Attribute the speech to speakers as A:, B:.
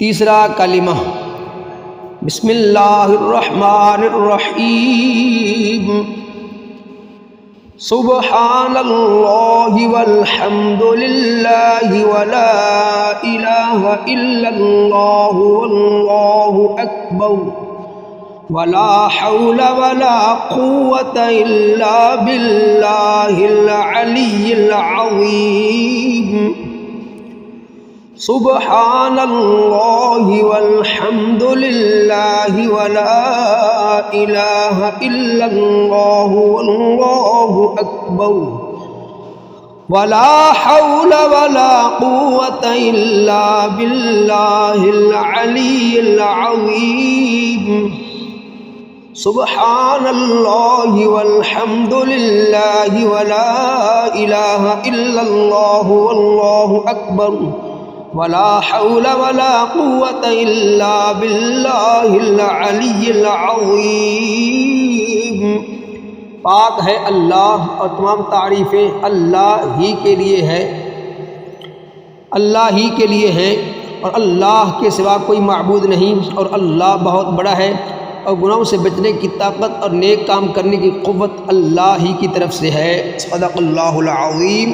A: तीसरा कलिमा बिस्मिल्लाहिर्रहमानिर्रहीम। सुब्हानल्लाहि वल्हम्दुलिल्लाहि वला इलाहा इल्लल्लाहु वल्लाहु अकबर वला हौला वला कुव्वता इल्ला बिल्लाहिल अलिय्यिल अज़ीम। सुब्हानल्लाहि वल्हम्दुलिल्लाहि वला इलाहा इल्लल्लाहु वल्लाहु अकबर वला हौला वला कुव्वता इल्ला बिल्लाहिल अलिय्यिल अज़ीम। सुब्हानल्लाहि वल्हम्दुलिल्लाहि वला इलाहा इल्लल्लाहु वल्लाहु अकबर वला हौला वला कुव्वता इल्ला बिल्लाहिल अलिय्यिल अज़ीम। पाक है अल्लाह और तमाम तारीफ़ें अल्लाह ही के लिए है, अल्लाह ही के लिए है और अल्लाह के सिवा कोई माबूद नहीं। और अल्लाह बहुत बड़ा है और गुनाहों से बचने की ताकत और नेक काम करने की क़ुव्वत अल्लाह ही की तरफ से है। सदक़ल्लाहुल अज़ीम।